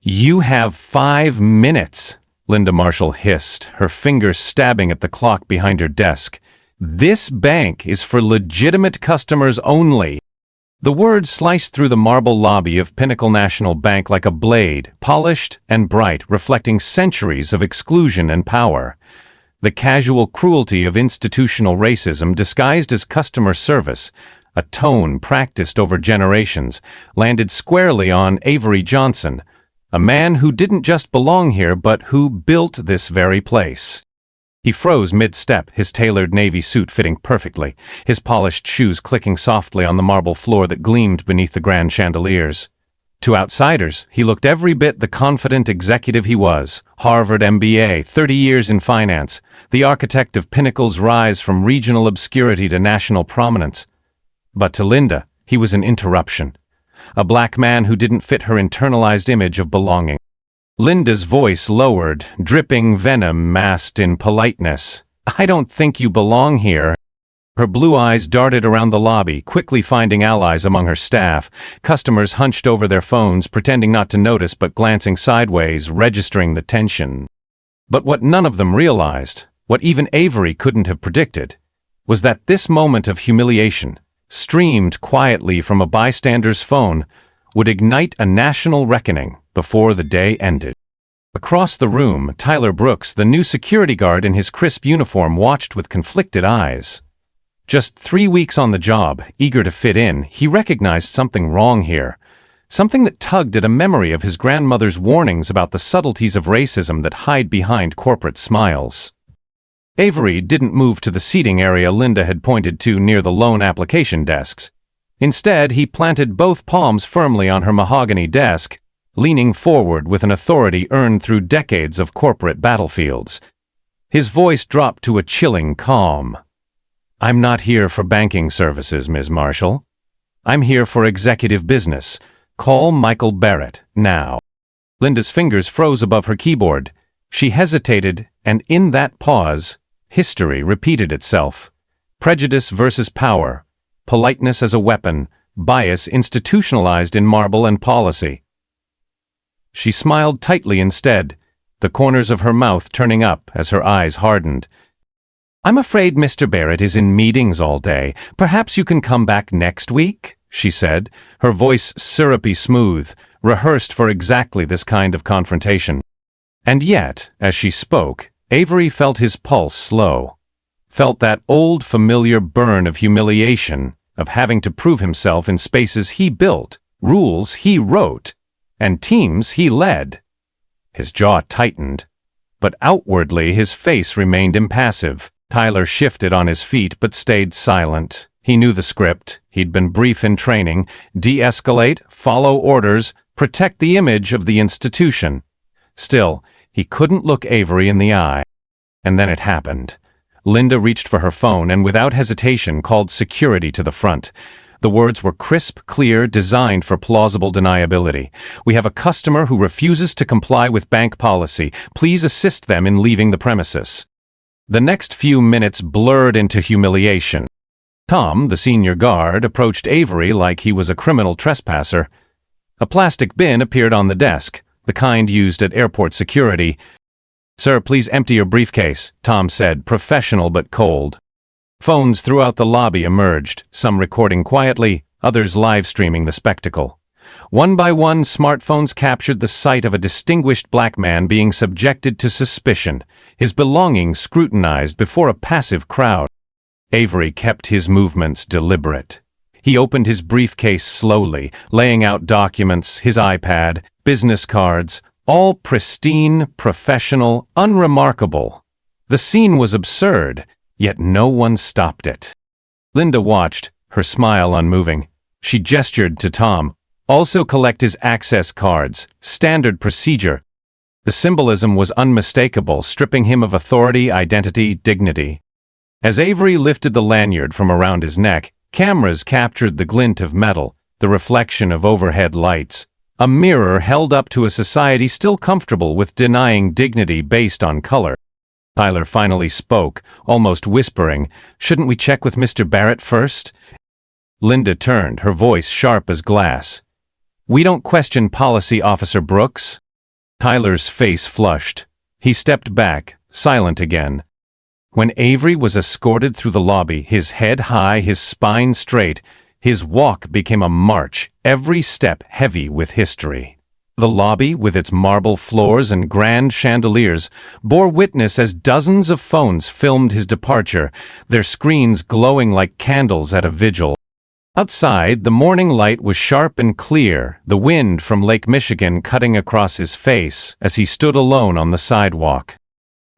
"You have 5 minutes," Linda Marshall hissed, her fingers stabbing at the clock behind her desk. "This bank is for legitimate customers only." The words sliced through the marble lobby of Pinnacle National Bank like a blade, polished and bright, reflecting centuries of exclusion and power. The casual cruelty of institutional racism disguised as customer service, a tone practiced over generations, landed squarely on Avery Johnson, a man who didn't just belong here but who built this very place. He froze mid-step, his tailored navy suit fitting perfectly, his polished shoes clicking softly on the marble floor that gleamed beneath the grand chandeliers. To outsiders, he looked every bit the confident executive he was, Harvard MBA, 30 years in finance, the architect of Pinnacle's rise from regional obscurity to national prominence. But to Linda, he was an interruption, a black man who didn't fit her internalized image of belonging. Linda's voice lowered, dripping venom masked in politeness. "I don't think you belong here." Her blue eyes darted around the lobby, quickly finding allies among her staff, customers hunched over their phones, pretending not to notice but glancing sideways, registering the tension. But what none of them realized, what even Avery couldn't have predicted, was that this moment of humiliation, streamed quietly from a bystander's phone, would ignite a national reckoning before the day ended. Across the room, Tyler Brooks, the new security guard in his crisp uniform, watched with conflicted eyes. Just 3 weeks on the job, eager to fit in, he recognized something wrong here. Something that tugged at a memory of his grandmother's warnings about the subtleties of racism that hide behind corporate smiles. Avery didn't move to the seating area Linda had pointed to near the loan application desks. Instead, he planted both palms firmly on her mahogany desk, leaning forward with an authority earned through decades of corporate battlefields. His voice dropped to a chilling calm. "I'm not here for banking services, Ms. Marshall. I'm here for executive business. Call Michael Barrett, now." Linda's fingers froze above her keyboard. She hesitated, and in that pause, history repeated itself. Prejudice versus power, politeness as a weapon, bias institutionalized in marble and policy. She smiled tightly instead, the corners of her mouth turning up as her eyes hardened. "I'm afraid Mr. Barrett is in meetings all day. Perhaps you can come back next week?" she said, her voice syrupy smooth, rehearsed for exactly this kind of confrontation. And yet, as she spoke, Avery felt his pulse slow, felt that old familiar burn of humiliation, of having to prove himself in spaces he built, rules he wrote, and teams he led. His jaw tightened, but outwardly his face remained impassive. Tyler shifted on his feet but stayed silent. He knew the script. He'd been brief in training: de-escalate, follow orders, protect the image of the institution. Still, he couldn't look Avery in the eye. And then it happened. Linda reached for her phone and without hesitation called security to the front. The words were crisp, clear, designed for plausible deniability. "We have a customer who refuses to comply with bank policy. Please assist them in leaving the premises." The next few minutes blurred into humiliation. Tom, the senior guard, approached Avery like he was a criminal trespasser. A plastic bin appeared on the desk, the kind used at airport security. "Sir, please empty your briefcase," Tom said, professional but cold. Phones throughout the lobby emerged, some recording quietly, others live-streaming the spectacle. One by one, smartphones captured the sight of a distinguished black man being subjected to suspicion, his belongings scrutinized before a passive crowd. Avery kept his movements deliberate. He opened his briefcase slowly, laying out documents, his iPad, business cards, all pristine, professional, unremarkable. The scene was absurd, yet no one stopped it. Linda watched, her smile unmoving. She gestured to Tom. "Also collect his access cards, standard procedure." The symbolism was unmistakable, stripping him of authority, identity, dignity. As Avery lifted the lanyard from around his neck, cameras captured the glint of metal, the reflection of overhead lights. A mirror held up to a society still comfortable with denying dignity based on color. Tyler finally spoke, almost whispering, "Shouldn't we check with Mr. Barrett first?" Linda turned, her voice sharp as glass. "We don't question Policy Officer Brooks." Tyler's face flushed. He stepped back, silent again. When Avery was escorted through the lobby, his head high, his spine straight, his walk became a march, every step heavy with history. The lobby, with its marble floors and grand chandeliers, bore witness as dozens of phones filmed his departure, their screens glowing like candles at a vigil. Outside, the morning light was sharp and clear, the wind from Lake Michigan cutting across his face as he stood alone on the sidewalk.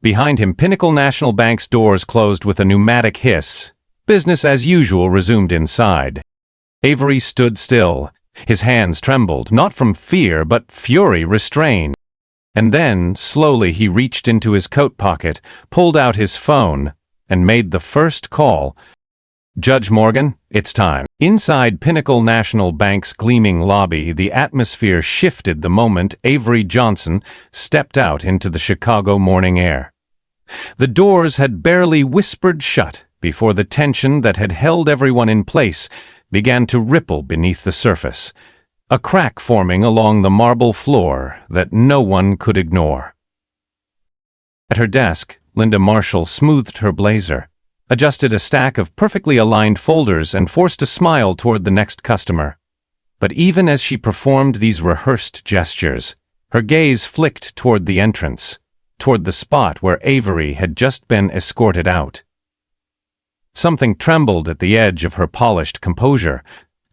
Behind him, Pinnacle National Bank's doors closed with a pneumatic hiss. Business as usual resumed inside. Avery stood still. His hands trembled, not from fear, but fury restrained. And then, slowly, he reached into his coat pocket, pulled out his phone, and made the first call. "Judge Morgan, it's time." Inside Pinnacle National Bank's gleaming lobby, the atmosphere shifted the moment Avery Johnson stepped out into the Chicago morning air. The doors had barely whispered shut before the tension that had held everyone in place began to ripple beneath the surface, a crack forming along the marble floor that no one could ignore. At her desk, Linda Marshall smoothed her blazer, adjusted a stack of perfectly aligned folders, and forced a smile toward the next customer. But even as she performed these rehearsed gestures, her gaze flicked toward the entrance, toward the spot where Avery had just been escorted out. Something trembled at the edge of her polished composure,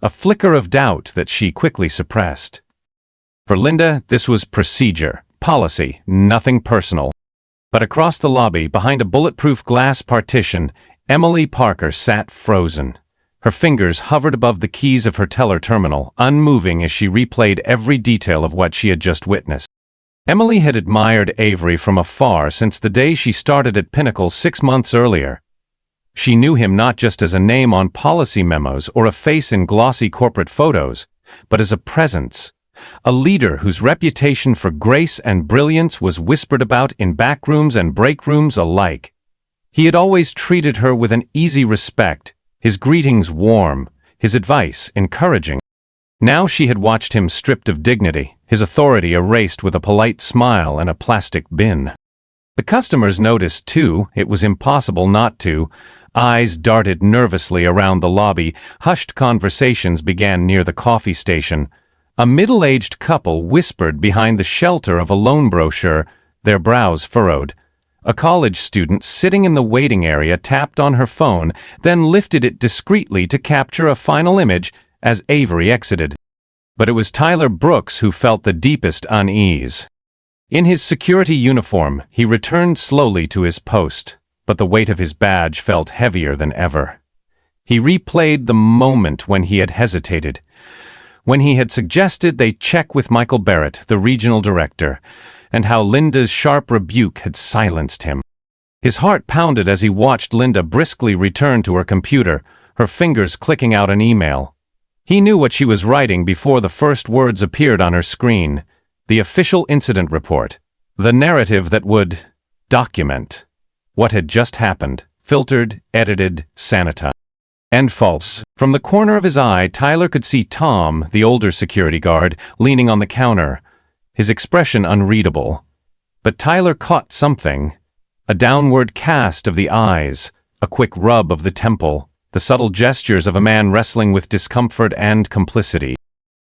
a flicker of doubt that she quickly suppressed. For Linda, this was procedure, policy, nothing personal. But across the lobby, behind a bulletproof glass partition, Emily Parker sat frozen. Her fingers hovered above the keys of her teller terminal, unmoving as she replayed every detail of what she had just witnessed. Emily had admired Avery from afar since the day she started at Pinnacle 6 months earlier. She knew him not just as a name on policy memos or a face in glossy corporate photos, but as a presence, a leader whose reputation for grace and brilliance was whispered about in backrooms and breakrooms alike. He had always treated her with an easy respect, his greetings warm, his advice encouraging. Now she had watched him stripped of dignity, his authority erased with a polite smile and a plastic bin. The customers noticed, too. It was impossible not to. Eyes darted nervously around the lobby. Hushed conversations began near the coffee station. A middle-aged couple whispered behind the shelter of a loan brochure, their brows furrowed. A college student sitting in the waiting area tapped on her phone, then lifted it discreetly to capture a final image as Avery exited. But it was Tyler Brooks who felt the deepest unease. In his security uniform, he returned slowly to his post, but the weight of his badge felt heavier than ever. He replayed the moment when he had hesitated, when he had suggested they check with Michael Barrett, the regional director, and how Linda's sharp rebuke had silenced him. His heart pounded as he watched Linda briskly return to her computer, her fingers clicking out an email. He knew what she was writing before the first words appeared on her screen. The official incident report, the narrative that would document what had just happened, filtered, edited, sanitized. And false. From the corner of his eye, Tyler could see Tom, the older security guard, leaning on the counter, his expression unreadable. But Tyler caught something, a downward cast of the eyes, a quick rub of the temple, the subtle gestures of a man wrestling with discomfort and complicity.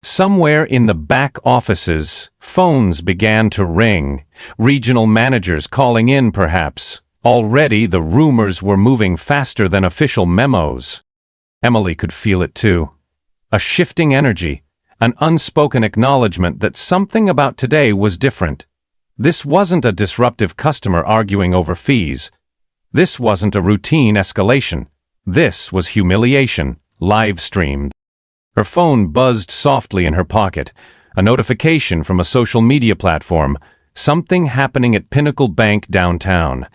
Somewhere in the back offices, phones began to ring, regional managers calling in perhaps. Already the rumors were moving faster than official memos. Emily could feel it too. A shifting energy, an unspoken acknowledgement that something about today was different. This wasn't a disruptive customer arguing over fees. This wasn't a routine escalation. This was humiliation, live-streamed. Her phone buzzed softly in her pocket, a notification from a social media platform, something happening at Pinnacle Bank downtown.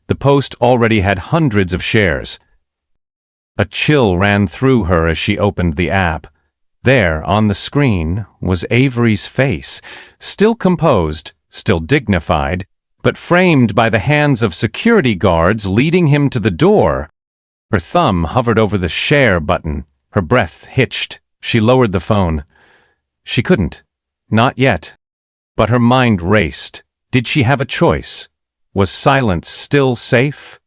The post already had hundreds of shares. A chill ran through her as she opened the app. There, on the screen, was Avery's face, still composed, still dignified, but framed by the hands of security guards leading him to the door. Her thumb hovered over the share button. Her breath hitched. She lowered the phone. She couldn't. Not yet. But her mind raced. Did she have a choice? Was silence still safe?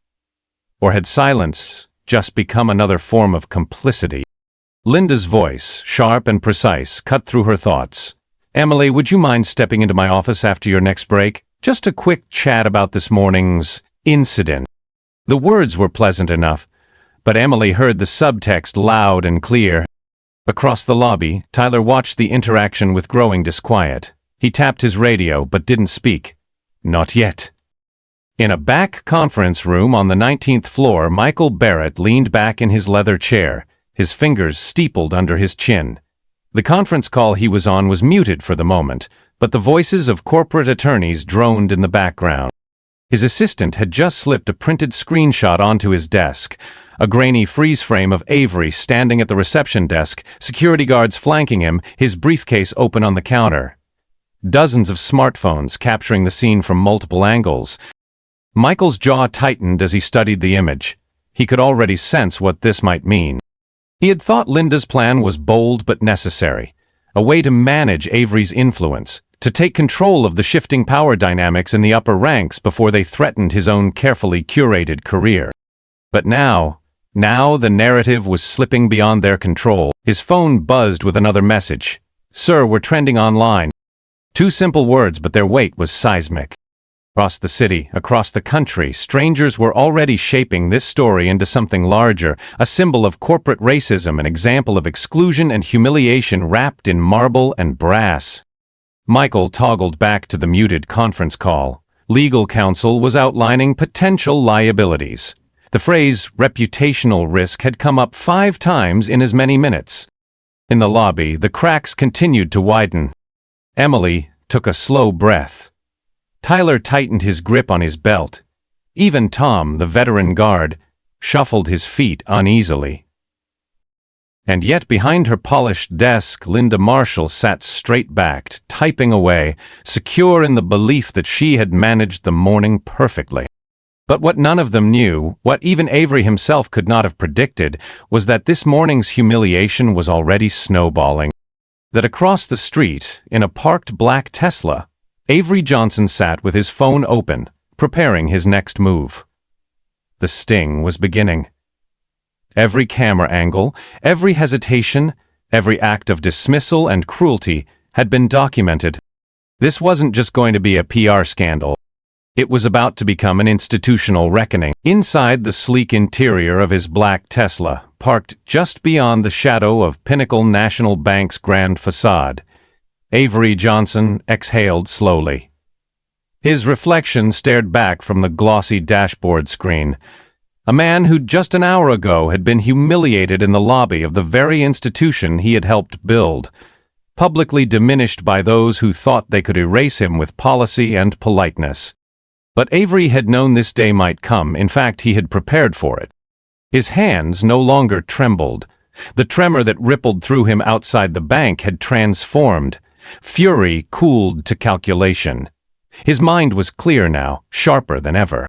Or had silence just become another form of complicity? Linda's voice, sharp and precise, cut through her thoughts. "Emily, would you mind stepping into my office after your next break? Just a quick chat about this morning's incident." The words were pleasant enough, but Emily heard the subtext loud and clear. Across the lobby, Tyler watched the interaction with growing disquiet. He tapped his radio but didn't speak. Not yet. In a back conference room on the 19th floor, Michael Barrett leaned back in his leather chair, his fingers steepled under his chin. The conference call he was on was muted for the moment, but the voices of corporate attorneys droned in the background. His assistant had just slipped a printed screenshot onto his desk, a grainy freeze frame of Avery standing at the reception desk, security guards flanking him, his briefcase open on the counter. Dozens of smartphones capturing the scene from multiple angles. Michael's jaw tightened as he studied the image. He could already sense what this might mean. He had thought Linda's plan was bold but necessary, a way to manage Avery's influence, to take control of the shifting power dynamics in the upper ranks before they threatened his own carefully curated career. But now the narrative was slipping beyond their control. His phone buzzed with another message. "Sir, we're trending online." Two simple words, but their weight was seismic. Across the city, across the country, strangers were already shaping this story into something larger, a symbol of corporate racism, an example of exclusion and humiliation wrapped in marble and brass. Michael toggled back to the muted conference call. Legal counsel was outlining potential liabilities. The phrase reputational risk had come up 5 times in as many minutes. In the lobby, the cracks continued to widen. Emily took a slow breath. Tyler tightened his grip on his belt. Even Tom, the veteran guard, shuffled his feet uneasily. And yet behind her polished desk, Linda Marshall sat straight-backed, typing away, secure in the belief that she had managed the morning perfectly. But what none of them knew, what even Avery himself could not have predicted, was that this morning's humiliation was already snowballing. That across the street, in a parked black Tesla, Avery Johnson sat with his phone open, preparing his next move. The sting was beginning. Every camera angle, every hesitation, every act of dismissal and cruelty had been documented. This wasn't just going to be a PR scandal. It was about to become an institutional reckoning. Inside the sleek interior of his black Tesla, parked just beyond the shadow of Pinnacle National Bank's grand facade, Avery Johnson exhaled slowly. His reflection stared back from the glossy dashboard screen. A man who just an hour ago had been humiliated in the lobby of the very institution he had helped build, publicly diminished by those who thought they could erase him with policy and politeness. But Avery had known this day might come. In fact, he had prepared for it. His hands no longer trembled. The tremor that rippled through him outside the bank had transformed. Fury cooled to calculation. His mind was clear now, sharper than ever.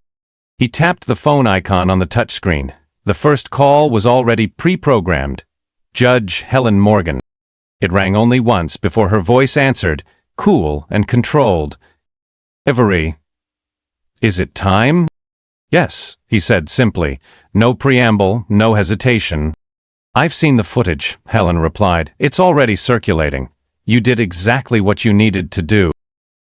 He tapped the phone icon on the touchscreen. The first call was already pre-programmed. Judge Helen Morgan. It rang only once before her voice answered, cool and controlled. "Avery, is it time?" "Yes," he said simply. No preamble, no hesitation. "I've seen the footage," Helen replied. "It's already circulating. You did exactly what you needed to do."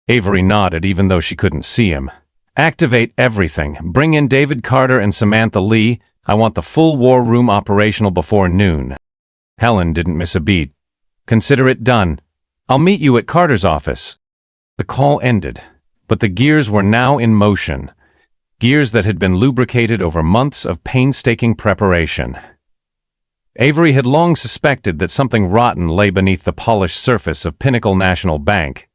Avery nodded even though she couldn't see him. "Activate everything. Bring in David Carter and Samantha Lee. I want the full war room operational before noon." Helen didn't miss a beat. "Consider it done. I'll meet you at Carter's office." The call ended, but the gears were now in motion. Gears that had been lubricated over months of painstaking preparation. Avery had long suspected that something rotten lay beneath the polished surface of Pinnacle National Bank.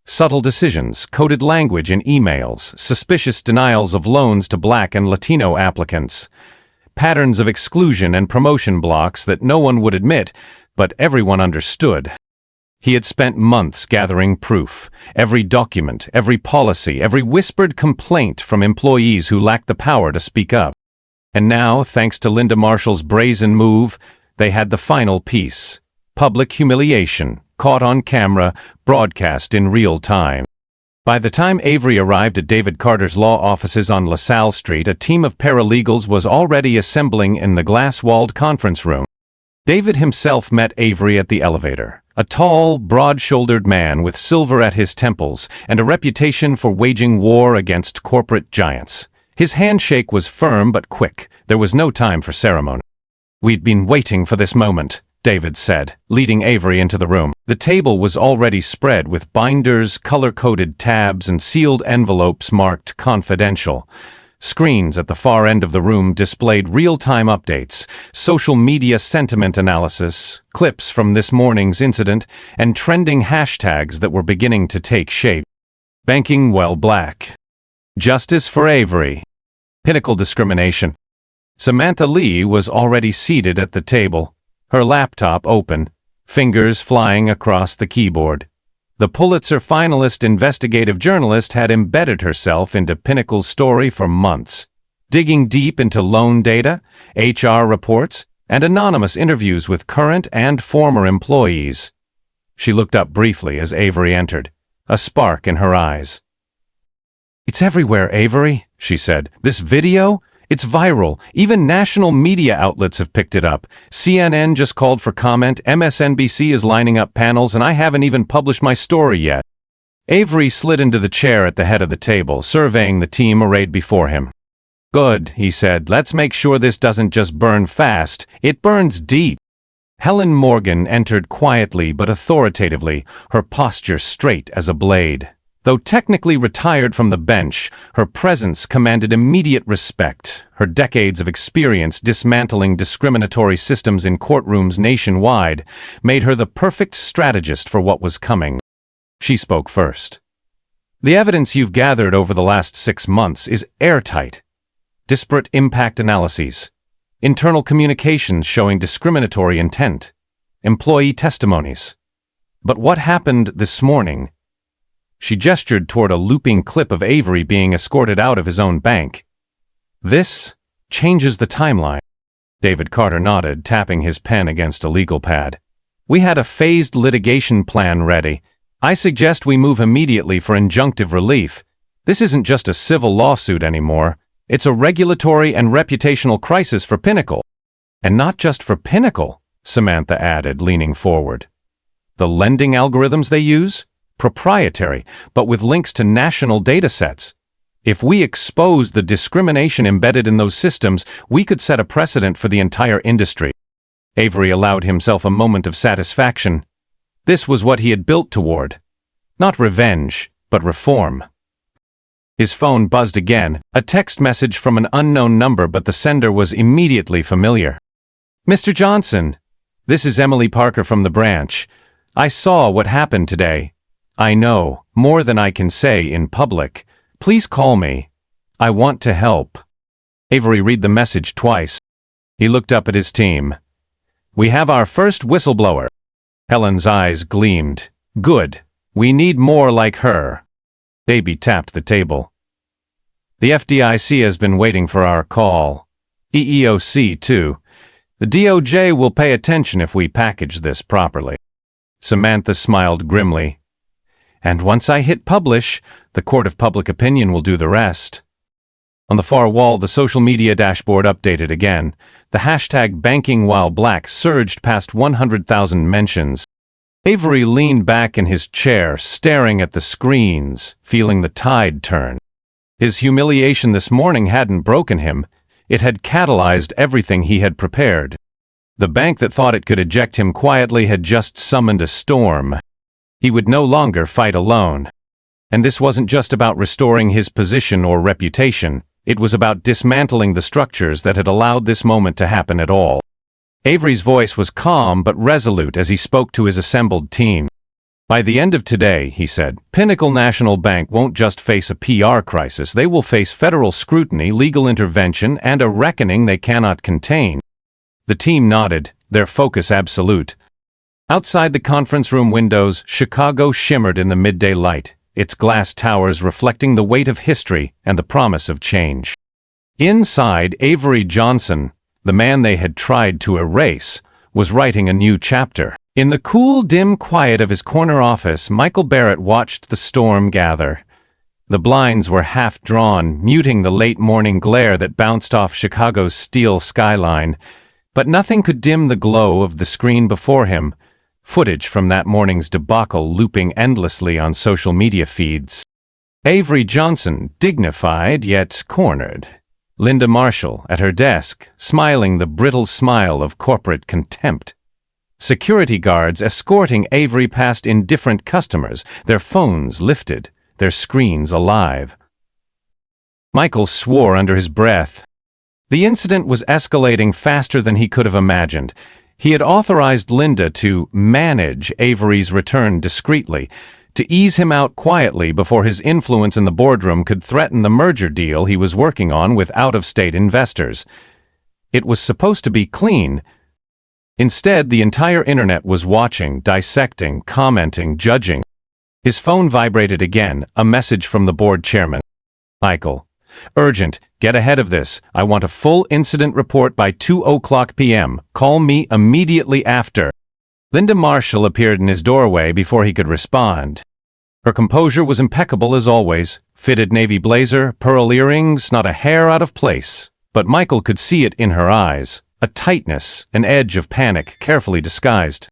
Subtle decisions, coded language in emails, suspicious denials of loans to Black and Latino applicants, patterns of exclusion and promotion blocks that no one would admit, but everyone understood. He had spent months gathering proof, every document, every policy, every whispered complaint from employees who lacked the power to speak up. And now, thanks to Linda Marshall's brazen move, they had the final piece. Public humiliation, caught on camera, broadcast in real time. By the time Avery arrived at David Carter's law offices on LaSalle Street, a team of paralegals was already assembling in the glass-walled conference room. David himself met Avery at the elevator, a tall, broad-shouldered man with silver at his temples and a reputation for waging war against corporate giants. His handshake was firm but quick. There was no time for ceremony. "We'd been waiting for this moment," David said, leading Avery into the room. The table was already spread with binders, color-coded tabs, and sealed envelopes marked confidential. Screens at the far end of the room displayed real-time updates, social media sentiment analysis, clips from this morning's incident, and trending hashtags that were beginning to take shape. Banking while black. Justice for Avery. Pinnacle discrimination. Samantha Lee was already seated at the table, her laptop open, fingers flying across the keyboard. The Pulitzer finalist investigative journalist had embedded herself into Pinnacle's story for months, digging deep into loan data, HR reports, and anonymous interviews with current and former employees. She looked up briefly as Avery entered, a spark in her eyes. "It's everywhere, Avery," she said. "This video? It's viral. Even national media outlets have picked it up. CNN just called for comment, MSNBC is lining up panels, and I haven't even published my story yet." Avery slid into the chair at the head of the table, surveying the team arrayed before him. "Good," he said. "Let's make sure this doesn't just burn fast, it burns deep." Helen Morgan entered quietly but authoritatively, her posture straight as a blade. Though technically retired from the bench, her presence commanded immediate respect. Her decades of experience dismantling discriminatory systems in courtrooms nationwide made her the perfect strategist for what was coming. She spoke first. "The evidence you've gathered over the last 6 months is airtight. Disparate impact analyses, internal communications showing discriminatory intent, employee testimonies. But what happened this morning?" She gestured toward a looping clip of Avery being escorted out of his own bank. "This changes the timeline." David Carter nodded, tapping his pen against a legal pad. "We had a phased litigation plan ready. I suggest we move immediately for injunctive relief. This isn't just a civil lawsuit anymore. It's a regulatory and reputational crisis for Pinnacle." "And not just for Pinnacle," Samantha added, leaning forward. "The lending algorithms they use? Proprietary, but with links to national data sets. If we expose the discrimination embedded in those systems, we could set a precedent for the entire industry." Avery allowed himself a moment of satisfaction. This was what he had built toward. Not revenge, but reform. His phone buzzed again, a text message from an unknown number, but the sender was immediately familiar. "Mr. Johnson, this is Emily Parker from the branch. I saw what happened today. I know, more than I can say in public. Please call me. I want to help." Avery read the message twice. He looked up at his team. "We have our first whistleblower." Helen's eyes gleamed. "Good. We need more like her." Baby tapped the table. "The FDIC has been waiting for our call. EEOC, too. The DOJ will pay attention if we package this properly." Samantha smiled grimly. "And once I hit publish, the court of public opinion will do the rest." On the far wall, the social media dashboard updated again. The hashtag banking while black surged past 100,000 mentions. Avery leaned back in his chair, staring at the screens, feeling the tide turn. His humiliation this morning hadn't broken him. It had catalyzed everything he had prepared. The bank that thought it could eject him quietly had just summoned a storm. He would no longer fight alone. And this wasn't just about restoring his position or reputation. It was about dismantling the structures that had allowed this moment to happen at all. Avery's voice was calm but resolute as he spoke to his assembled team. "By the end of today," he said, "Pinnacle National Bank won't just face a PR crisis. They will face federal scrutiny, legal intervention, and a reckoning they cannot contain." The team nodded, their focus absolute. Outside the conference room windows, Chicago shimmered in the midday light, its glass towers reflecting the weight of history and the promise of change. Inside, Avery Johnson, the man they had tried to erase, was writing a new chapter. In the cool, dim quiet of his corner office, Michael Barrett watched the storm gather. The blinds were half drawn, muting the late morning glare that bounced off Chicago's steel skyline, but nothing could dim the glow of the screen before him, footage from that morning's debacle looping endlessly on social media feeds. Avery Johnson, dignified yet cornered. Linda Marshall, at her desk, smiling the brittle smile of corporate contempt. Security guards escorting Avery past indifferent customers, their phones lifted, their screens alive. Michael swore under his breath. The incident was escalating faster than he could have imagined. He had authorized Linda to manage Avery's return discreetly, to ease him out quietly before his influence in the boardroom could threaten the merger deal he was working on with out-of-state investors. It was supposed to be clean. Instead, the entire internet was watching, dissecting, commenting, judging. His phone vibrated again, a message from the board chairman. Michael, urgent, get ahead of this. I want a full incident report by 2:00 p.m. Call me immediately after. Linda Marshall appeared in his doorway before he could respond. Her composure was impeccable as always, fitted navy blazer, pearl earrings, not a hair out of place. But Michael could see it in her eyes. A tightness, an edge of panic, carefully disguised.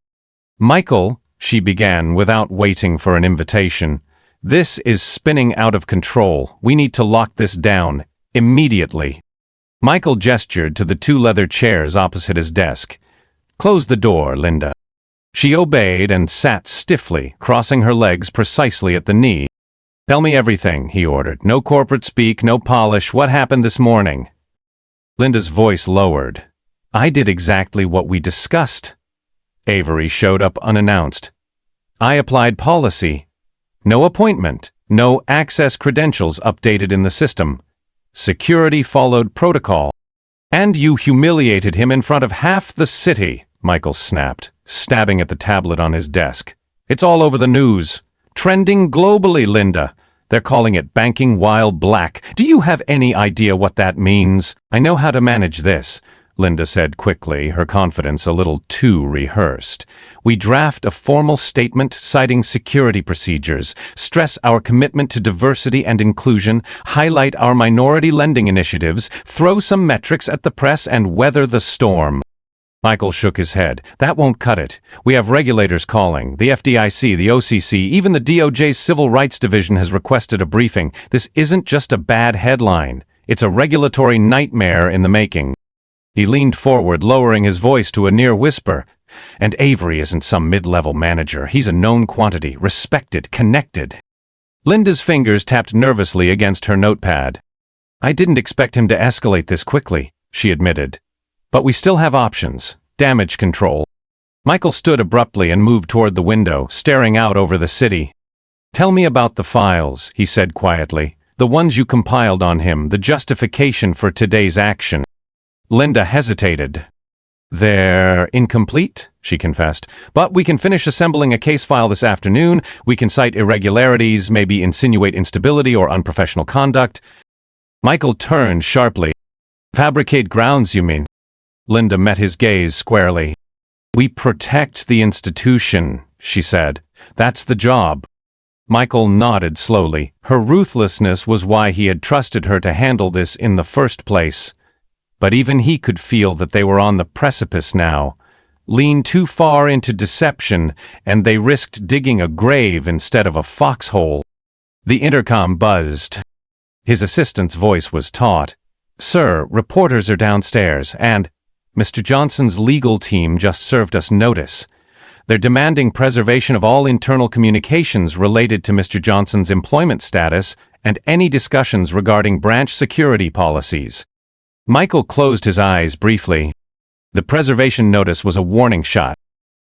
Michael, she began without waiting for an invitation. This is spinning out of control. We need to lock this down, immediately. Michael gestured to the two leather chairs opposite his desk. Close the door, Linda. She obeyed and sat stiffly, crossing her legs precisely at the knee. Tell me everything, he ordered. No corporate speak, no polish. What happened this morning? Linda's voice lowered. I did exactly what we discussed. Avery showed up unannounced. I applied policy. No appointment, no access credentials updated in the system. Security followed protocol. And you humiliated him in front of half the city, Michael snapped, stabbing at the tablet on his desk. It's all over the news. Trending globally, Linda. They're calling it banking while black. Do you have any idea what that means? I know how to manage this, Linda said quickly, her confidence a little too rehearsed. We draft a formal statement citing security procedures, stress our commitment to diversity and inclusion, highlight our minority lending initiatives, throw some metrics at the press, and weather the storm. Michael shook his head. That won't cut it. We have regulators calling. The FDIC, the OCC, even the DOJ's Civil Rights Division has requested a briefing. This isn't just a bad headline. It's a regulatory nightmare in the making. He leaned forward, lowering his voice to a near whisper. And Avery isn't some mid-level manager. He's a known quantity, respected, connected. Linda's fingers tapped nervously against her notepad. I didn't expect him to escalate this quickly, she admitted. But we still have options. Damage control. Michael stood abruptly and moved toward the window, staring out over the city. Tell me about the files, he said quietly. The ones you compiled on him, the justification for today's action. Linda hesitated. They're incomplete, she confessed. But we can finish assembling a case file this afternoon. We can cite irregularities, maybe insinuate instability or unprofessional conduct. Michael turned sharply. Fabricate grounds, you mean? Linda met his gaze squarely. We protect the institution, she said. That's the job. Michael nodded slowly. Her ruthlessness was why he had trusted her to handle this in the first place. But even he could feel that they were on the precipice now, leaned too far into deception, and they risked digging a grave instead of a foxhole. The intercom buzzed. His assistant's voice was taut. Sir, reporters are downstairs, and Mr. Johnson's legal team just served us notice. They're demanding preservation of all internal communications related to Mr. Johnson's employment status and any discussions regarding branch security policies. Michael closed his eyes briefly. The preservation notice was a warning shot.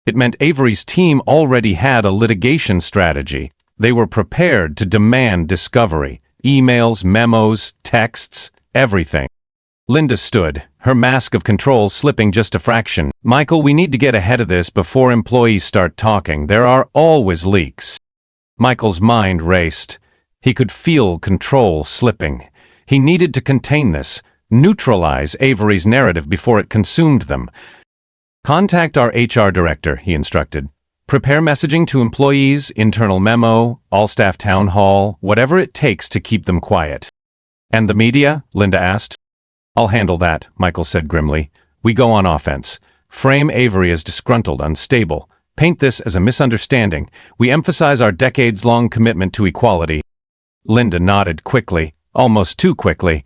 It meant Avery's team already had a litigation strategy. They were prepared to demand discovery. Emails, memos, texts, everything. Linda stood, her mask of control slipping just a fraction. Michael, we need to get ahead of this before employees start talking. There are always leaks. Michael's mind raced. He could feel control slipping. He needed to contain this. Neutralize Avery's narrative before it consumed them. Contact our HR director, he instructed. Prepare messaging to employees, internal memo, all-staff town hall, whatever it takes to keep them quiet. And the media? Linda asked. I'll handle that, Michael said grimly. We go on offense. Frame Avery as disgruntled, unstable. Paint this as a misunderstanding. We emphasize our decades-long commitment to equality. Linda nodded quickly, almost too quickly.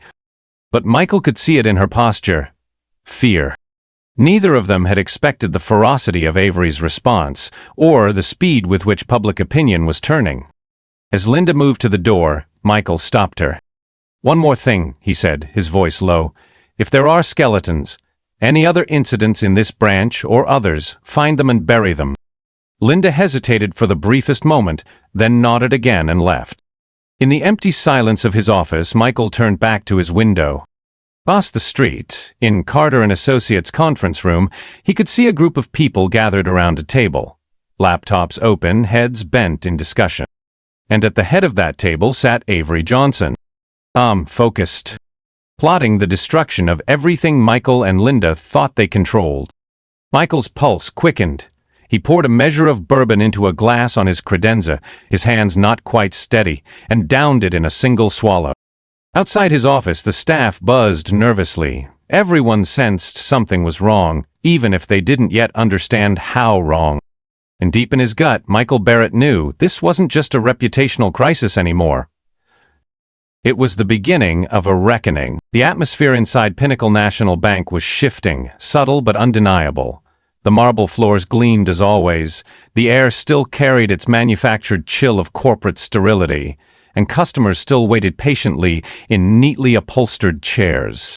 But Michael could see it in her posture. Fear. Neither of them had expected the ferocity of Avery's response, or the speed with which public opinion was turning. As Linda moved to the door, Michael stopped her. One more thing, he said, his voice low. If there are skeletons, any other incidents in this branch or others, find them and bury them. Linda hesitated for the briefest moment, then nodded again and left. In the empty silence of his office, Michael turned back to his window. Across the street, in Carter & Associates' conference room, he could see a group of people gathered around a table, laptops open, heads bent in discussion. And at the head of that table sat Avery Johnson, focused, plotting the destruction of everything Michael and Linda thought they controlled. Michael's pulse quickened. He poured a measure of bourbon into a glass on his credenza, his hands not quite steady, and downed it in a single swallow. Outside his office, the staff buzzed nervously. Everyone sensed something was wrong, even if they didn't yet understand how wrong. And deep in his gut, Michael Barrett knew this wasn't just a reputational crisis anymore. It was the beginning of a reckoning. The atmosphere inside Pinnacle National Bank was shifting, subtle but undeniable. The marble floors gleamed as always. The air still carried its manufactured chill of corporate sterility, and customers still waited patiently in neatly upholstered chairs.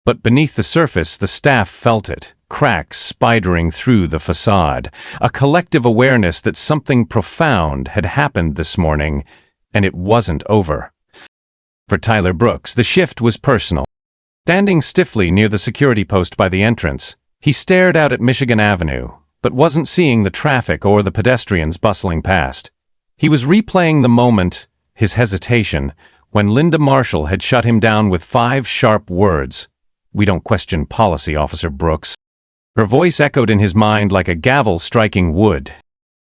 But beneath the surface, the staff felt it, cracks spidering through the facade, a collective awareness that something profound had happened this morning, and it wasn't over. For Tyler Brooks, the shift was personal. Standing stiffly near the security post by the entrance, he stared out at Michigan Avenue, but wasn't seeing the traffic or the pedestrians bustling past. He was replaying the moment, his hesitation, when Linda Marshall had shut him down with 5 sharp words. "We don't question policy, Officer Brooks." Her voice echoed in his mind like a gavel striking wood.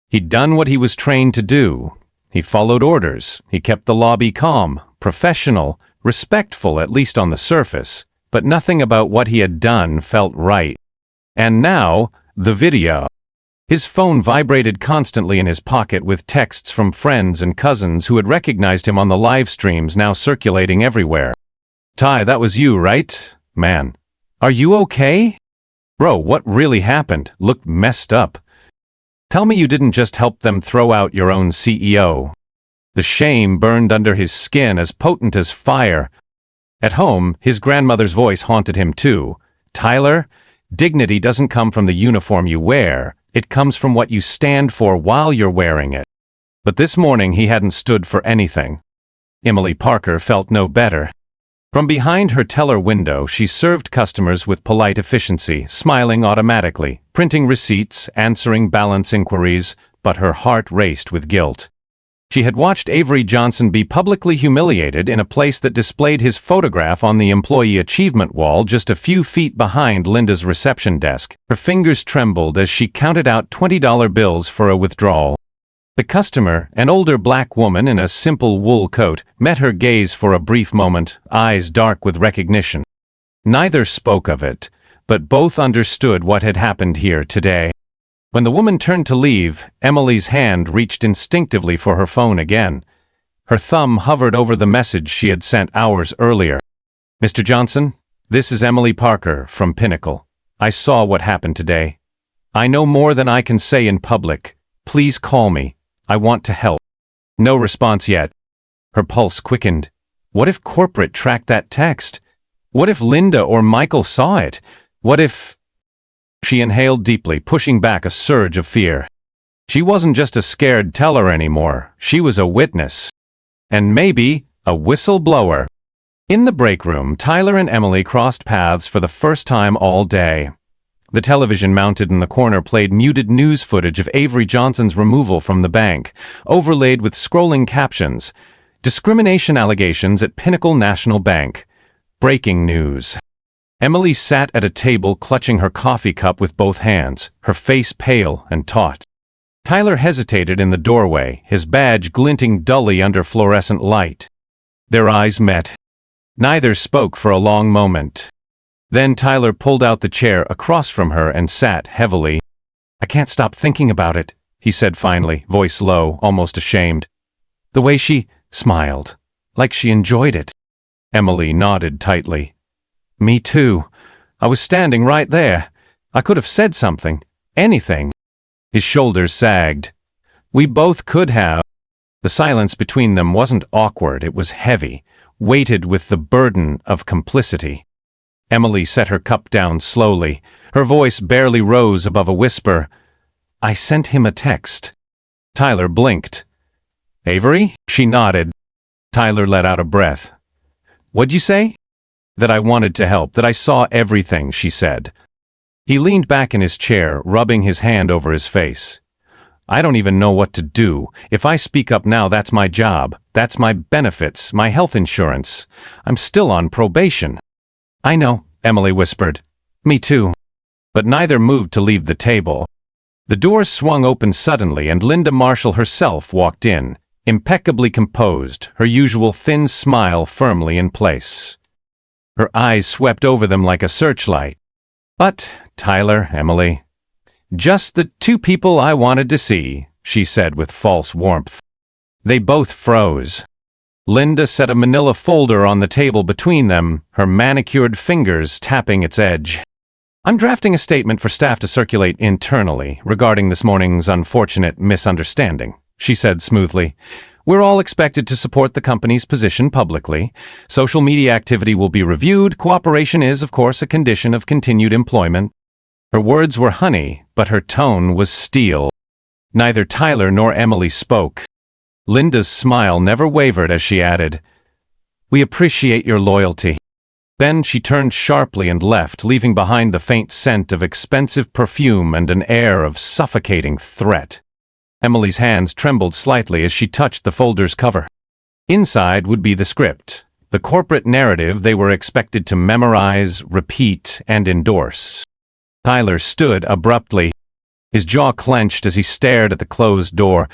He'd done what he was trained to do. He followed orders. He kept the lobby calm, professional, respectful at least on the surface, but nothing about what he had done felt right. And now, the video. His phone vibrated constantly in his pocket with texts from friends and cousins who had recognized him on the live streams now circulating everywhere. "Ty, that was you, right? Man, are you okay? Bro, what really happened? Looked messed up. Tell me you didn't just help them throw out your own CEO." The shame burned under his skin as potent as fire. At home, his grandmother's voice haunted him too. "Tyler, dignity doesn't come from the uniform you wear. It comes from what you stand for while you're wearing it." But this morning he hadn't stood for anything. Emily Parker felt no better. From behind her teller window, she served customers with polite efficiency, smiling automatically, printing receipts, answering balance inquiries, but her heart raced with guilt. She had watched Avery Johnson be publicly humiliated in a place that displayed his photograph on the employee achievement wall just a few feet behind Linda's reception desk. Her fingers trembled as she counted out $20 bills for a withdrawal. The customer, an older black woman in a simple wool coat, met her gaze for a brief moment, eyes dark with recognition. Neither spoke of it, but both understood what had happened here today. When the woman turned to leave, Emily's hand reached instinctively for her phone again. Her thumb hovered over the message she had sent hours earlier. "Mr. Johnson, this is Emily Parker from Pinnacle. I saw what happened today. I know more than I can say in public. Please call me. I want to help." No response yet. Her pulse quickened. What if corporate tracked that text? What if Linda or Michael saw it? What if... She inhaled deeply, pushing back a surge of fear. She wasn't just a scared teller anymore. She was a witness. And maybe a whistleblower. In the break room, Tyler and Emily crossed paths for the first time all day. The television mounted in the corner played muted news footage of Avery Johnson's removal from the bank, overlaid with scrolling captions. "Discrimination allegations at Pinnacle National Bank. Breaking news." Emily sat at a table clutching her coffee cup with both hands, her face pale and taut. Tyler hesitated in the doorway, his badge glinting dully under fluorescent light. Their eyes met. Neither spoke for a long moment. Then Tyler pulled out the chair across from her and sat heavily. "I can't stop thinking about it," he said finally, voice low, almost ashamed. "The way she smiled, like she enjoyed it." Emily nodded tightly. "Me too. I was standing right there. I could have said something. Anything." His shoulders sagged. "We both could have." The silence between them wasn't awkward, it was heavy, weighted with the burden of complicity. Emily set her cup down slowly. Her voice barely rose above a whisper. "I sent him a text." Tyler blinked. "Avery?" She nodded. Tyler let out a breath. "What'd you say?" "That I wanted to help, that I saw everything," she said. He leaned back in his chair, rubbing his hand over his face. "I don't even know what to do. If I speak up now, that's my job. That's my benefits, my health insurance. I'm still on probation." "I know," Emily whispered. "Me too." But neither moved to leave the table. The door swung open suddenly and Linda Marshall herself walked in, impeccably composed, her usual thin smile firmly in place. Her eyes swept over them like a searchlight. "But, Tyler, Emily, just the two people I wanted to see," she said with false warmth. They both froze. Linda set a manila folder on the table between them, her manicured fingers tapping its edge. "I'm drafting a statement for staff to circulate internally regarding this morning's unfortunate misunderstanding," she said smoothly. "We're all expected to support the company's position publicly. Social media activity will be reviewed. Cooperation is, of course, a condition of continued employment." Her words were honey, but her tone was steel. Neither Tyler nor Emily spoke. Linda's smile never wavered as she added, "We appreciate your loyalty." Then she turned sharply and left, leaving behind the faint scent of expensive perfume and an air of suffocating threat. Emily's hands trembled slightly as she touched the folder's cover. Inside would be the script, the corporate narrative they were expected to memorize, repeat, and endorse. Tyler stood abruptly. His jaw clenched as he stared at the closed door.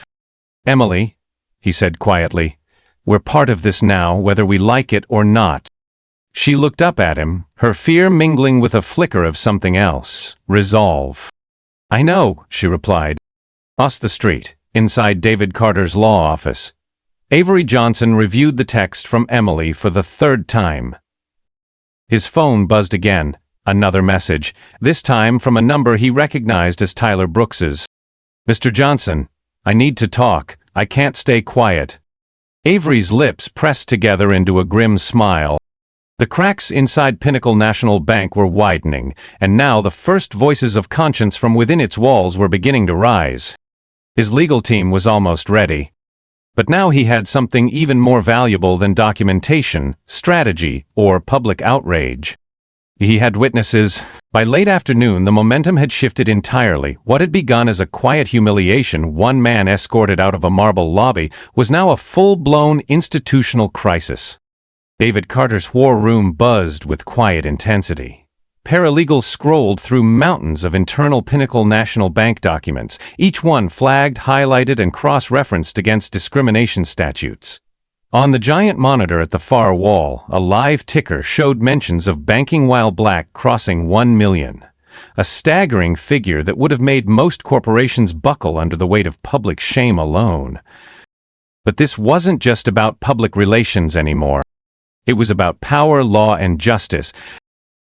"Emily," he said quietly, "we're part of this now, whether we like it or not." She looked up at him, her fear mingling with a flicker of something else, resolve. "I know," she replied. Across the street, inside David Carter's law office, Avery Johnson reviewed the text from Emily for the third time. His phone buzzed again, another message, this time from a number he recognized as Tyler Brooks's. "Mr. Johnson, I need to talk. I can't stay quiet." Avery's lips pressed together into a grim smile. The cracks inside Pinnacle National Bank were widening, and now the first voices of conscience from within its walls were beginning to rise. His legal team was almost ready. But now he had something even more valuable than documentation, strategy, or public outrage. He had witnesses. By late afternoon, the momentum had shifted entirely. What had begun as a quiet humiliation, one man escorted out of a marble lobby, was now a full-blown institutional crisis. David Carter's war room buzzed with quiet intensity. Paralegals scrolled through mountains of internal Pinnacle National Bank documents, each one flagged, highlighted, and cross-referenced against discrimination statutes. On the giant monitor at the far wall, a live ticker showed mentions of banking while black crossing 1 million. A staggering figure that would have made most corporations buckle under the weight of public shame alone. But this wasn't just about public relations anymore. It was about power, law, and justice.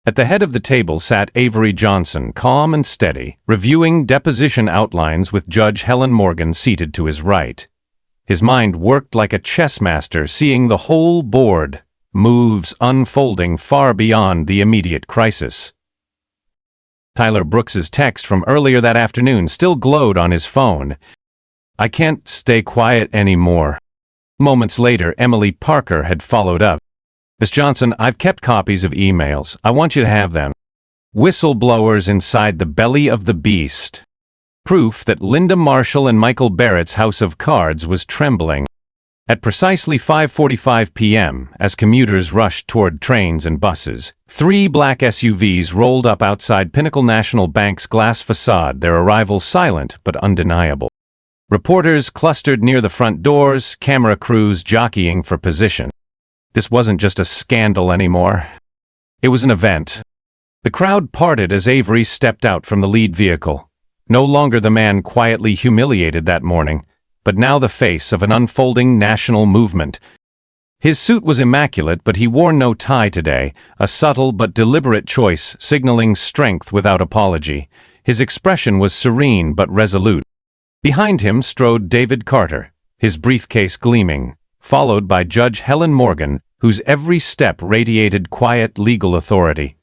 At the head of the table sat Avery Johnson, calm and steady, reviewing deposition outlines with Judge Helen Morgan seated to his right. His mind worked like a chess master, seeing the whole board, moves unfolding far beyond the immediate crisis. Tyler Brooks's text from earlier that afternoon still glowed on his phone. "I can't stay quiet anymore." Moments later, Emily Parker had followed up. "Ms. Johnson, I've kept copies of emails. I want you to have them. Whistleblowers inside the belly of the beast. Proof that Linda Marshall and Michael Barrett's house of cards was trembling." At precisely 5:45 p.m., as commuters rushed toward trains and buses, 3 black SUVs rolled up outside Pinnacle National Bank's glass facade, their arrival silent but undeniable. Reporters clustered near the front doors, camera crews jockeying for position. This wasn't just a scandal anymore. It was an event. The crowd parted as Avery stepped out from the lead vehicle. No longer the man quietly humiliated that morning, but now the face of an unfolding national movement. His suit was immaculate, but he wore no tie today, a subtle but deliberate choice signaling strength without apology. His expression was serene but resolute. Behind him strode David Carter, his briefcase gleaming, followed by Judge Helen Morgan, whose every step radiated quiet legal authority.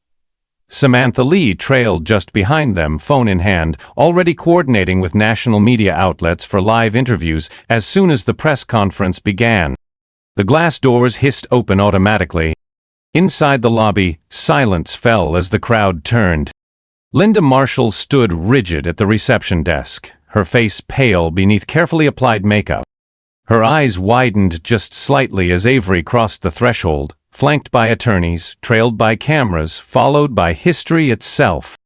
Samantha Lee trailed just behind them, phone in hand, already coordinating with national media outlets for live interviews as soon as the press conference began. The glass doors hissed open automatically. Inside the lobby, silence fell as the crowd turned. Linda Marshall stood rigid at the reception desk, her face pale beneath carefully applied makeup. Her eyes widened just slightly as Avery crossed the threshold, flanked by attorneys, trailed by cameras, followed by history itself.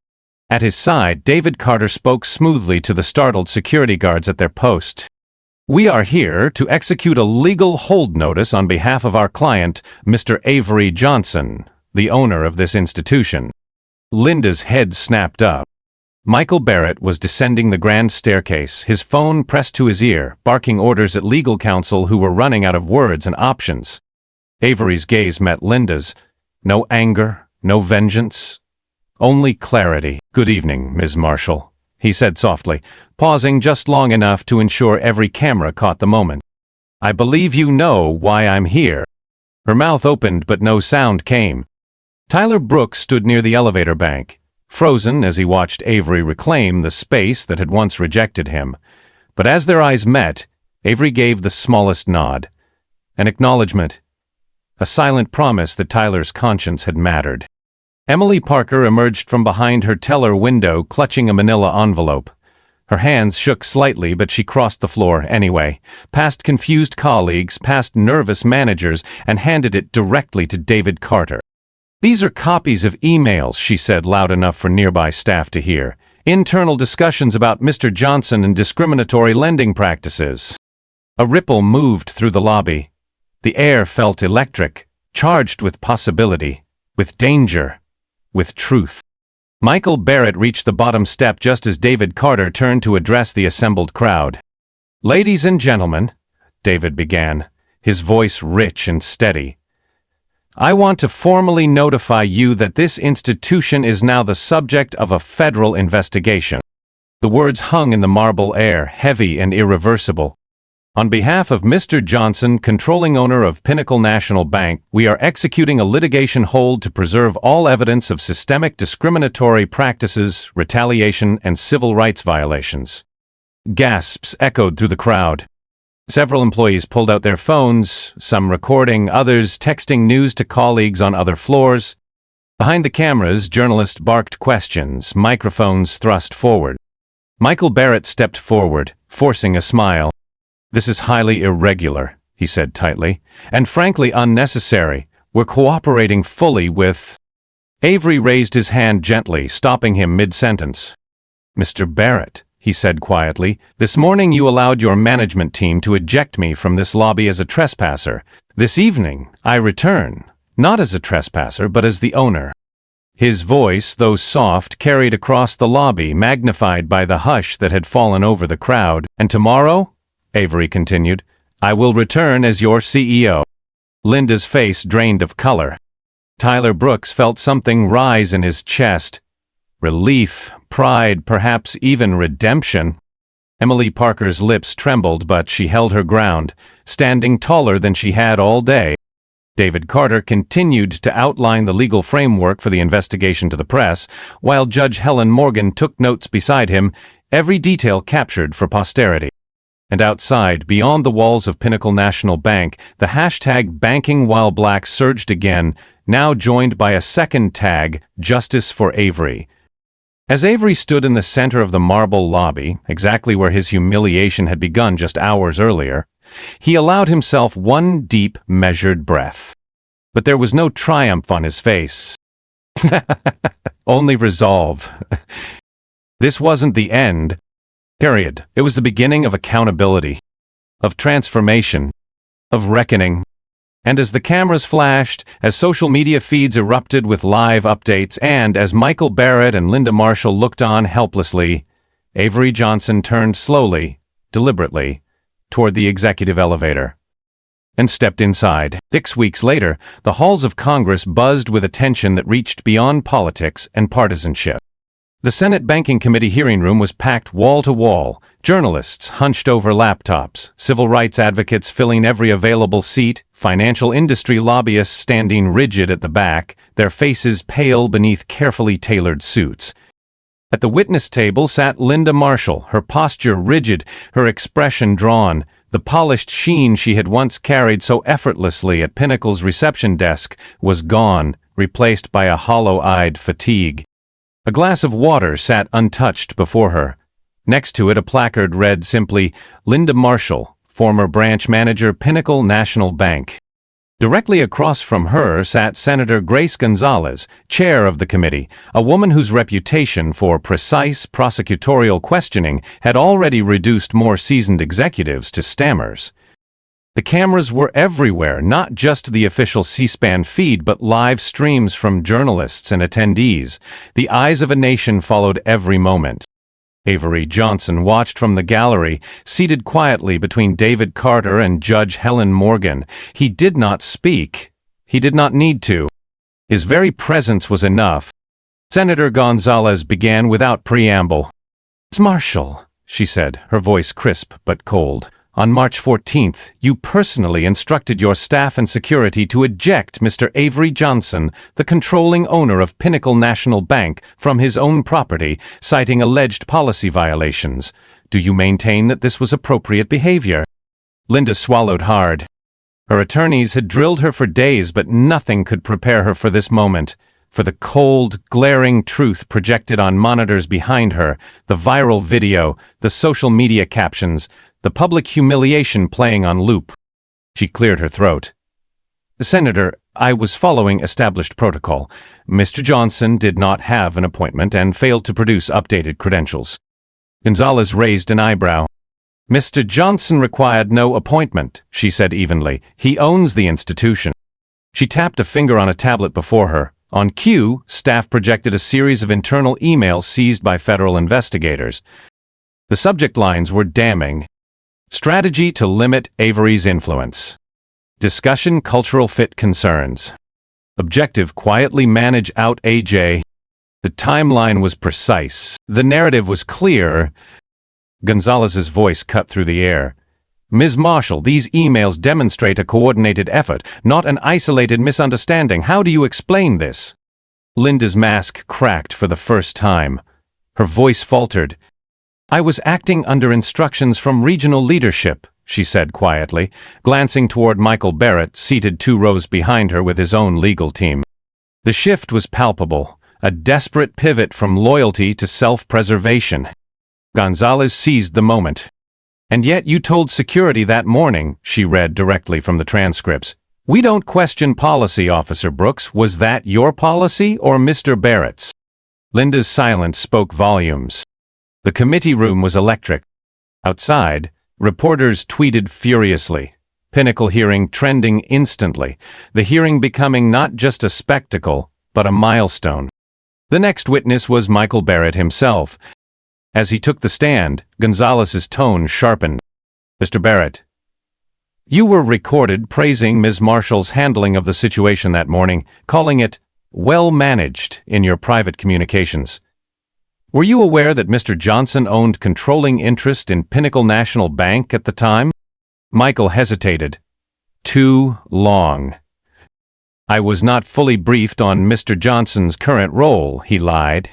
At his side, David Carter spoke smoothly to the startled security guards at their post. "We are here to execute a legal hold notice on behalf of our client, Mr. Avery Johnson, the owner of this institution." Linda's head snapped up. Michael Barrett was descending the grand staircase, his phone pressed to his ear, barking orders at legal counsel who were running out of words and options. Avery's gaze met Linda's. No anger, no vengeance, only clarity. "Good evening, Ms. Marshall," he said softly, pausing just long enough to ensure every camera caught the moment. "I believe you know why I'm here." Her mouth opened but no sound came. Tyler Brooks stood near the elevator bank, frozen as he watched Avery reclaim the space that had once rejected him. But as their eyes met, Avery gave the smallest nod. An acknowledgement. A silent promise that Tyler's conscience had mattered. Emily Parker emerged from behind her teller window, clutching a manila envelope. Her hands shook slightly, but she crossed the floor anyway, past confused colleagues, past nervous managers, and handed it directly to David Carter. "These are copies of emails," she said loud enough for nearby staff to hear. "Internal discussions about Mr. Johnson and discriminatory lending practices." A ripple moved through the lobby. The air felt electric, charged with possibility, with danger, with truth. Michael Barrett reached the bottom step just as David Carter turned to address the assembled crowd. "Ladies and gentlemen," David began, his voice rich and steady, "I want to formally notify you that this institution is now the subject of a federal investigation." The words hung in the marble air, heavy and irreversible. "On behalf of Mr. Johnson, controlling owner of Pinnacle National Bank, we are executing a litigation hold to preserve all evidence of systemic discriminatory practices, retaliation, and civil rights violations." Gasps echoed through the crowd. Several employees pulled out their phones, some recording, others texting news to colleagues on other floors. Behind the cameras, journalists barked questions, microphones thrust forward. Michael Barrett stepped forward, forcing a smile. "This is highly irregular," he said tightly, "and frankly unnecessary. We're cooperating fully with—" Avery raised his hand gently, stopping him mid-sentence. "Mr. Barrett," he said quietly, "this morning you allowed your management team to eject me from this lobby as a trespasser. This evening, I return, not as a trespasser, but as the owner." His voice, though soft, carried across the lobby, magnified by the hush that had fallen over the crowd. "And tomorrow," Avery continued, "I will return as your CEO." Linda's face drained of color. Tyler Brooks felt something rise in his chest. Relief, pride, perhaps even redemption. Emily Parker's lips trembled, but she held her ground, standing taller than she had all day. David Carter continued to outline the legal framework for the investigation to the press, while Judge Helen Morgan took notes beside him, every detail captured for posterity. And outside, beyond the walls of Pinnacle National Bank, the hashtag #BankingWhileBlack surged again, now joined by a second tag, Justice for Avery. As Avery stood in the center of the marble lobby, exactly where his humiliation had begun just hours earlier, He allowed himself one deep, measured breath. But there was no triumph on his face. Only resolve. This wasn't the end. Period. It was the beginning of accountability, of transformation, of reckoning. And as the cameras flashed, as social media feeds erupted with live updates, and as Michael Barrett and Linda Marshall looked on helplessly, Avery Johnson turned slowly, deliberately, toward the executive elevator and stepped inside. 6 weeks later, the halls of Congress buzzed with attention that reached beyond politics and partisanship. The Senate Banking Committee hearing room was packed wall to wall, journalists hunched over laptops, civil rights advocates filling every available seat, financial industry lobbyists standing rigid at the back, their faces pale beneath carefully tailored suits. At the witness table sat Linda Marshall, her posture rigid, her expression drawn. The polished sheen she had once carried so effortlessly at Pinnacle's reception desk was gone, replaced by a hollow-eyed fatigue. A glass of water sat untouched before her. Next to it a placard read simply, "Linda Marshall, former branch manager, Pinnacle National Bank." Directly across from her sat Senator Grace Gonzalez, chair of the committee, a woman whose reputation for precise prosecutorial questioning had already reduced more seasoned executives to stammers. The cameras were everywhere, not just the official C-SPAN feed, but live streams from journalists and attendees. The eyes of a nation followed every moment. Avery Johnson watched from the gallery, seated quietly between David Carter and Judge Helen Morgan. He did not speak. He did not need to. His very presence was enough. Senator Gonzalez began without preamble. "Ms. Marshall," she said, her voice crisp but cold. "On March 14th, you personally instructed your staff and security to eject Mr. Avery Johnson, the controlling owner of Pinnacle National Bank, from his own property, citing alleged policy violations. Do you maintain that this was appropriate behavior?" Linda swallowed hard. Her attorneys had drilled her for days, but nothing could prepare her for this moment, for the cold, glaring truth projected on monitors behind her, the viral video, the social media captions, the public humiliation playing on loop. She cleared her throat. "Senator, I was following established protocol. Mr. Johnson did not have an appointment and failed to produce updated credentials." Gonzalez raised an eyebrow. "Mr. Johnson required no appointment," she said evenly. "He owns the institution." She tapped a finger on a tablet before her. On cue, staff projected a series of internal emails seized by federal investigators. The subject lines were damning. Strategy to limit Avery's influence. Discussion cultural fit concerns. Objective quietly manage out AJ. The timeline was precise. The narrative was clear. Gonzalez's voice cut through the air. "Ms. Marshall, these emails demonstrate a coordinated effort, not an isolated misunderstanding. How do you explain this?" Linda's mask cracked for the first time. Her voice faltered. "I was acting under instructions from regional leadership," she said quietly, glancing toward Michael Barrett, seated 2 rows behind her with his own legal team. The shift was palpable, a desperate pivot from loyalty to self-preservation. Gonzalez seized the moment. "And yet you told security that morning," she read directly from the transcripts. "We don't question policy, Officer Brooks. Was that your policy or Mr. Barrett's?" Linda's silence spoke volumes. The committee room was electric. Outside, reporters tweeted furiously. Pinnacle hearing trending instantly, the hearing becoming not just a spectacle, but a milestone. The next witness was Michael Barrett himself. As he took the stand, Gonzalez's tone sharpened. "Mr. Barrett, you were recorded praising Ms. Marshall's handling of the situation that morning, calling it well managed in your private communications. Were you aware that Mr. Johnson owned controlling interest in Pinnacle National Bank at the time?" Michael hesitated. "Too long." "I was not fully briefed on Mr. Johnson's current role," he lied.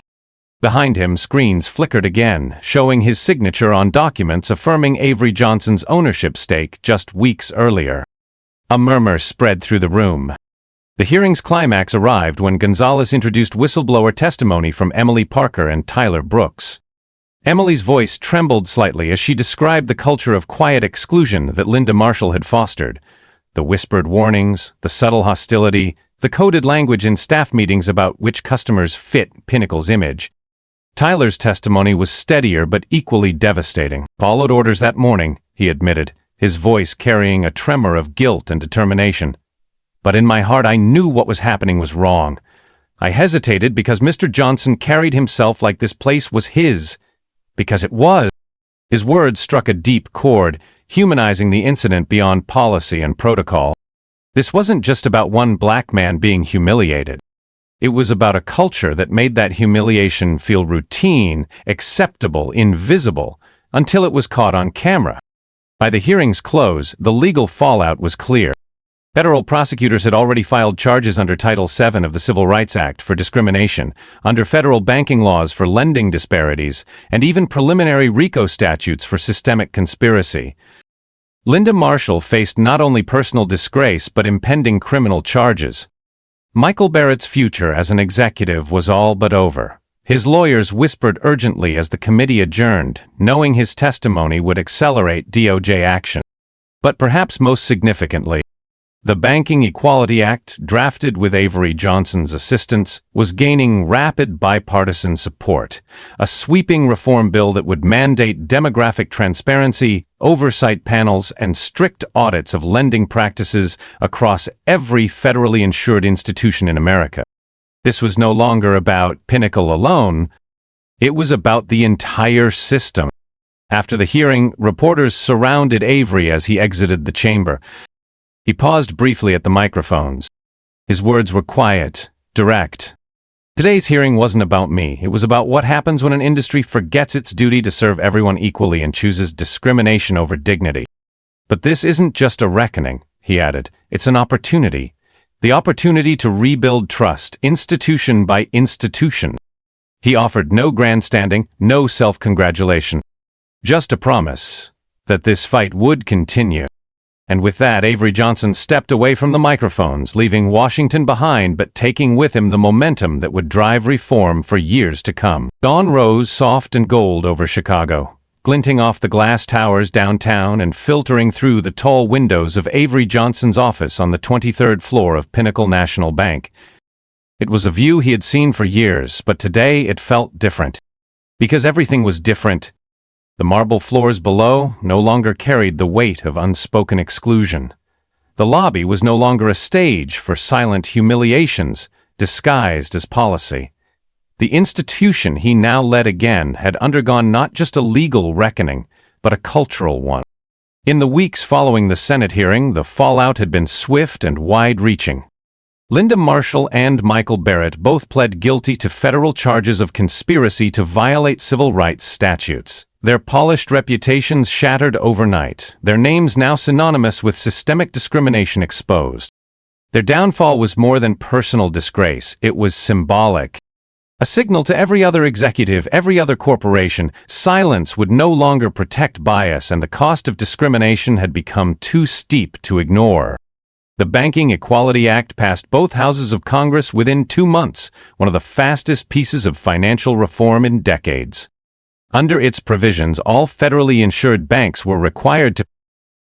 Behind him, screens flickered again, showing his signature on documents affirming Avery Johnson's ownership stake just weeks earlier. A murmur spread through the room. The hearing's climax arrived when Gonzalez introduced whistleblower testimony from Emily Parker and Tyler Brooks. Emily's voice trembled slightly as she described the culture of quiet exclusion that Linda Marshall had fostered. The whispered warnings, the subtle hostility, the coded language in staff meetings about which customers fit Pinnacle's image. Tyler's testimony was steadier but equally devastating. "Followed orders that morning," he admitted, his voice carrying a tremor of guilt and determination. "But in my heart I knew what was happening was wrong. I hesitated because Mr. Johnson carried himself like this place was his. Because it was." His words struck a deep chord, humanizing the incident beyond policy and protocol. This wasn't just about one black man being humiliated. It was about a culture that made that humiliation feel routine, acceptable, invisible, until it was caught on camera. By the hearing's close, the legal fallout was clear. Federal prosecutors had already filed charges under Title VII of the Civil Rights Act for discrimination, under federal banking laws for lending disparities, and even preliminary RICO statutes for systemic conspiracy. Linda Marshall faced not only personal disgrace but impending criminal charges. Michael Barrett's future as an executive was all but over. His lawyers whispered urgently as the committee adjourned, knowing his testimony would accelerate DOJ action. But perhaps most significantly, the Banking Equality Act, drafted with Avery Johnson's assistance, was gaining rapid bipartisan support, a sweeping reform bill that would mandate demographic transparency, oversight panels, and strict audits of lending practices across every federally insured institution in America. This was no longer about Pinnacle alone, it was about the entire system. After the hearing, reporters surrounded Avery as he exited the chamber. He paused briefly at the microphones. His words were quiet, direct. "Today's hearing wasn't about me. It was about what happens when an industry forgets its duty to serve everyone equally and chooses discrimination over dignity. But this isn't just a reckoning," he added. "It's an opportunity. The opportunity to rebuild trust, institution by institution." He offered no grandstanding, no self-congratulation. Just a promise that this fight would continue. And with that, Avery Johnson stepped away from the microphones, leaving Washington behind but taking with him the momentum that would drive reform for years to come. Dawn rose soft and gold over Chicago, glinting off the glass towers downtown and filtering through the tall windows of Avery Johnson's office on the 23rd floor of Pinnacle National Bank. It was a view he had seen for years, but today it felt different. Because everything was different. The marble floors below no longer carried the weight of unspoken exclusion. The lobby was no longer a stage for silent humiliations disguised as policy. The institution he now led again had undergone not just a legal reckoning, but a cultural one. In the weeks following the Senate hearing, the fallout had been swift and wide-reaching. Linda Marshall and Michael Barrett both pled guilty to federal charges of conspiracy to violate civil rights statutes. Their polished reputations shattered overnight, their names now synonymous with systemic discrimination exposed. Their downfall was more than personal disgrace, it was symbolic. A signal to every other executive, every other corporation, silence would no longer protect bias and the cost of discrimination had become too steep to ignore. The Banking Equality Act passed both houses of Congress within 2 months, one of the fastest pieces of financial reform in decades. Under its provisions, all federally insured banks were required to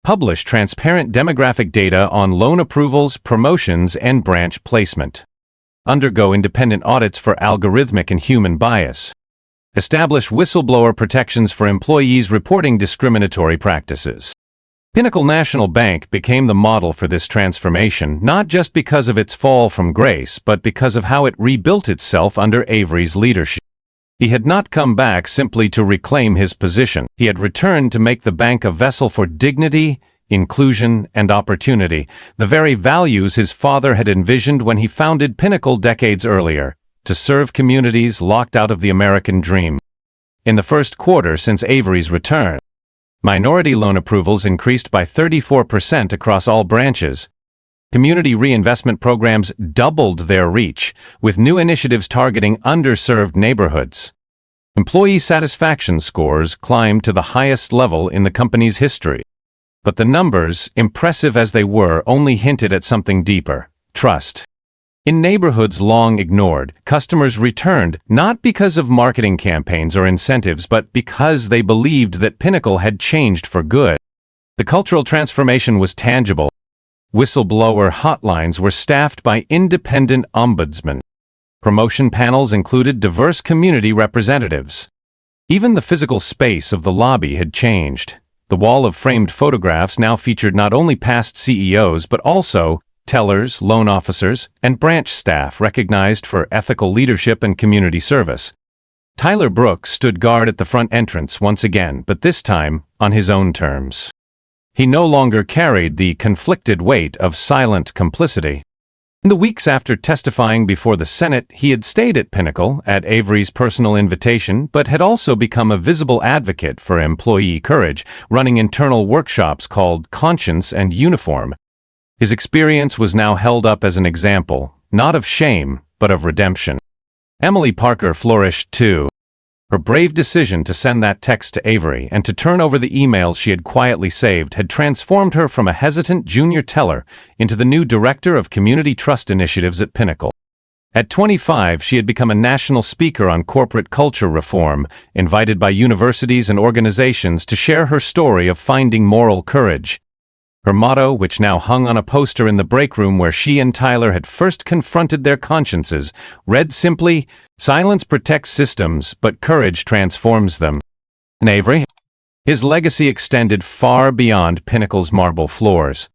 publish transparent demographic data on loan approvals, promotions, and branch placement, undergo independent audits for algorithmic and human bias, establish whistleblower protections for employees reporting discriminatory practices. Pinnacle National Bank became the model for this transformation, not just because of its fall from grace, but because of how it rebuilt itself under Avery's leadership. He had not come back simply to reclaim his position. He had returned to make the bank a vessel for dignity, inclusion, and opportunity, the very values his father had envisioned when he founded Pinnacle decades earlier, to serve communities locked out of the American dream. In the first quarter since Avery's return, minority loan approvals increased by 34% across all branches. Community reinvestment programs doubled their reach, with new initiatives targeting underserved neighborhoods. Employee satisfaction scores climbed to the highest level in the company's history. But the numbers, impressive as they were, only hinted at something deeper: trust. In neighborhoods long ignored, customers returned not because of marketing campaigns or incentives, but because they believed that Pinnacle had changed for good. The cultural transformation was tangible. Whistleblower hotlines were staffed by independent ombudsmen. Promotion panels included diverse community representatives. Even the physical space of the lobby had changed. The wall of framed photographs now featured not only past CEOs but also tellers, loan officers, and branch staff recognized for ethical leadership and community service. Tyler Brooks stood guard at the front entrance once again, but this time on his own terms. He no longer carried the conflicted weight of silent complicity. In the weeks after testifying before the Senate, he had stayed at Pinnacle at Avery's personal invitation, but had also become a visible advocate for employee courage, running internal workshops called Conscience and Uniform. His experience was now held up as an example, not of shame, but of redemption. Emily Parker flourished too. Her brave decision to send that text to Avery and to turn over the emails she had quietly saved had transformed her from a hesitant junior teller into the new director of community trust initiatives at Pinnacle. At 25, she had become a national speaker on corporate culture reform, invited by universities and organizations to share her story of finding moral courage. Her motto, which now hung on a poster in the break room where she and Tyler had first confronted their consciences, read simply, "Silence protects systems, but courage transforms them." And Avery? His legacy extended far beyond Pinnacle's marble floors.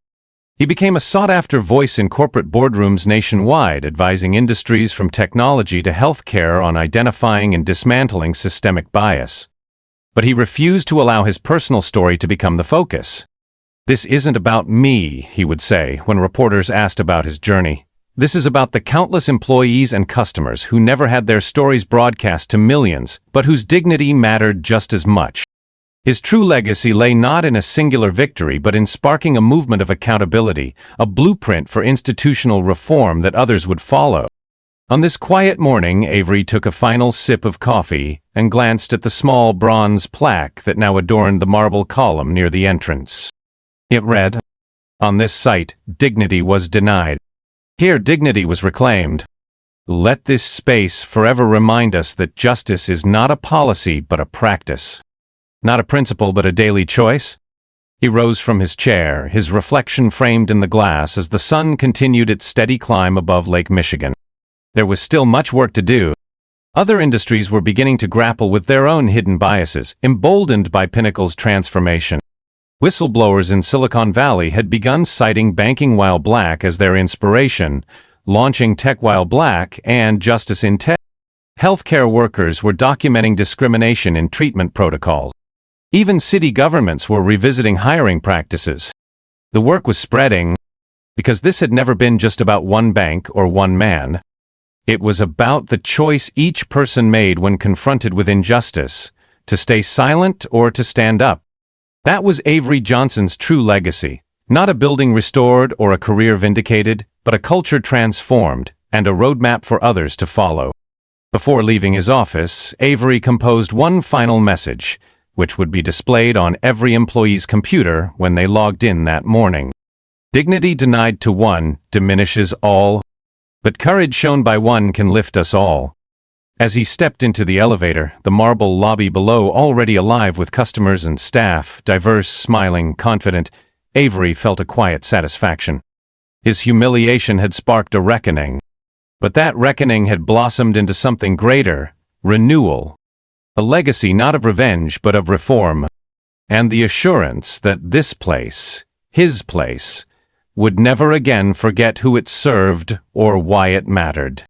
He became a sought-after voice in corporate boardrooms nationwide, advising industries from technology to healthcare on identifying and dismantling systemic bias. But he refused to allow his personal story to become the focus. "This isn't about me," he would say when reporters asked about his journey. "This is about the countless employees and customers who never had their stories broadcast to millions, but whose dignity mattered just as much." His true legacy lay not in a singular victory, but in sparking a movement of accountability, a blueprint for institutional reform that others would follow. On this quiet morning, Avery took a final sip of coffee and glanced at the small bronze plaque that now adorned the marble column near the entrance. It read, "On this site, dignity was denied. Here dignity was reclaimed. Let this space forever remind us that justice is not a policy but a practice. Not a principle but a daily choice." He rose from his chair, his reflection framed in the glass as the sun continued its steady climb above Lake Michigan. There was still much work to do. Other industries were beginning to grapple with their own hidden biases, emboldened by Pinnacle's transformation. Whistleblowers in Silicon Valley had begun citing banking while black as their inspiration, launching Tech while black and Justice in Tech. Healthcare workers were documenting discrimination in treatment protocols. Even city governments were revisiting hiring practices. The work was spreading because this had never been just about one bank or one man. It was about the choice each person made when confronted with injustice, to stay silent or to stand up. That was Avery Johnson's true legacy, not a building restored or a career vindicated, but a culture transformed and a roadmap for others to follow. Before leaving his office, Avery composed one final message, which would be displayed on every employee's computer when they logged in that morning. "Dignity denied to one diminishes all, but courage shown by one can lift us all." As he stepped into the elevator, the marble lobby below already alive with customers and staff, diverse, smiling, confident, Avery felt a quiet satisfaction. His humiliation had sparked a reckoning. But that reckoning had blossomed into something greater, renewal. A legacy not of revenge but of reform. And the assurance that this place, his place, would never again forget who it served or why it mattered.